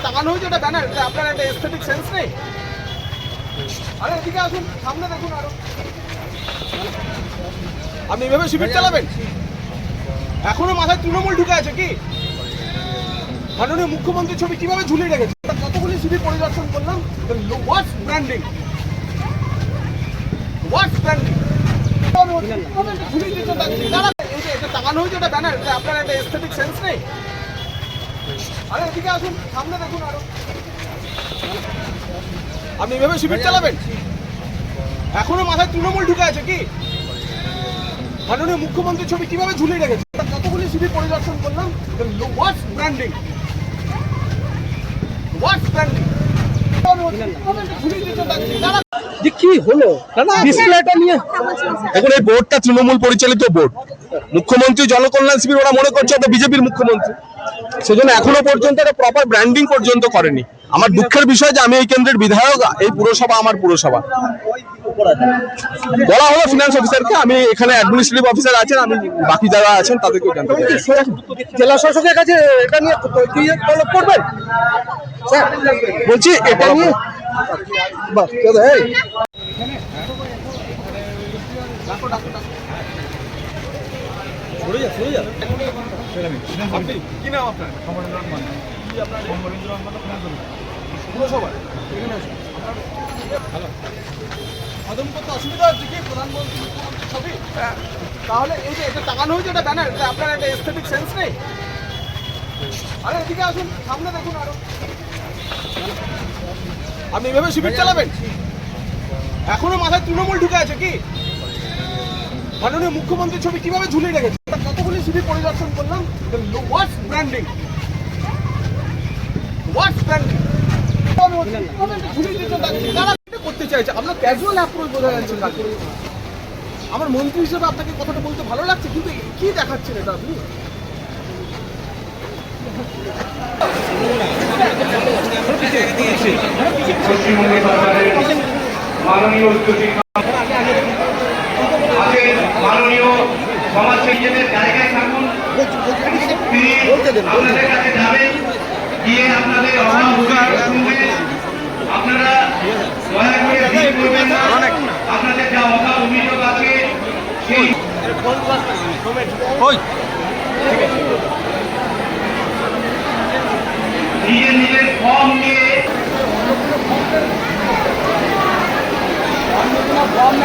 টাঙানো হয়েছে এটা ব্যানার, আপনার একটা এস্থেটিক সেন্স নেই? আরে এদিকে আসুন, সামনে দেখুন আরো। আপনি এভাবে শিবির চালাবেন? এখনো মাথায় তৃণমূল ঢুকে আছে কি? মাননীয় মুখ্যমন্ত্রীর ছবি কিভাবে ঝুলিয়ে রেখেছে? কতগুলি শিবির পরিদর্শন করলাম। হোয়াটস ব্র্যান্ডিং? হোয়াটস ব্র্যান্ডিং? এই যে এটা টাঙানো হয়েছে এটা ব্যানার, আপনার একটা এস্থেটিক সেন্স নেই? আরে এদিকে আসুন, সামনে দেখুন আরো। আপনি এভাবে শিবির চালাবেন? এখনো মাথায় তৃণমূল ঢুকে আছে কি? মাননীয় মুখ্যমন্ত্রীর ছবি কিভাবে ঝুলিয়ে রেখেছে? কতগুলি শিবির পরিদর্শন করলাম। হোয়াটস ব্র্যান্ডিং? হোয়াটস ব্র্যান্ডিং? কি হলো ডিসপ্লেটা নিয়ে? এখন এই বোর্ডটা তৃণমূল পরিচালিত বোর্ড। মুখ্যমন্ত্রী জনকল্যাণ শিবির ওরা মনে করছে ওটা বিজেপির মুখ্যমন্ত্রী, সেজন্য এখনো পর্যন্ত একটা প্রপার ব্র্যান্ডিং পর্যন্ত করেনি। আমার দুঃখের বিষয় যে আমি এই কেন্দ্রের বিধায়ক, এই পুরসভা আমার পুরসভা। বলা হলো ফিনান্স অফিসারকে, আমি এখানে অ্যাডমিনিস্ট্রেটিভ অফিসার আছেন, আমি বাকি যারা আছেন তাদেরকেও জানতে পারি। জেলা শাসকের কাছে এটা নিয়ে তলব করবেন স্যার? বলছি এটা নিয়ে বাস এই আপনি কি নাম আপনার? পুরসভা এখানে আসুন। হজম করতে অসুবিধা হচ্ছে কি? প্রধানমন্ত্রী মুখ্যমন্ত্রী ছবি, তাহলে এই যে এটা টাঙানো হয়েছে এটা ব্যানার, আপনার একটা এস্থেটিক সেন্স নেই? আরে এদিকে আসুন, সামনে দেখুন আরো। আপনি এভাবে শিবির চালাবেন? এখনো মাথায় তৃণমূল ঢুকে আছে কি? মাননীয় মুখ্যমন্ত্রীর ছবি কিভাবে ঝুলিয়ে রেখেছে? কতগুলি শিবির পরিদর্শন করলাম। হোয়াটস ব্র্যান্ডিং? হোয়াটস ব্র্যান্ডিং? করতে চাইছে আপনার ক্যাজুয়াল অ্যাপ্রোচ বোঝা যাচ্ছে কাজে। আমার মন্ত্রী হিসেবে আপনাকে কথাটা বলতে ভালো লাগছে, কিন্তু কি দেখাচ্ছেন এটা আপনি? পশ্চিমবঙ্গ সরকারের মাননীয় উচ্চশিক্ষা মাননীয় সমাজ সেবীদের জায়গায় থাকুন, তিনি আপনাদের কাছে যাবেন, গিয়ে আপনাদের অভাব শুনবেন। আপনারা দয়া করে ভিড় করবেন না, আপনাদের যা অভাব অভিযোগ আছে সেই নিজের নিজের ফর্ম নিয়ে ফর্ম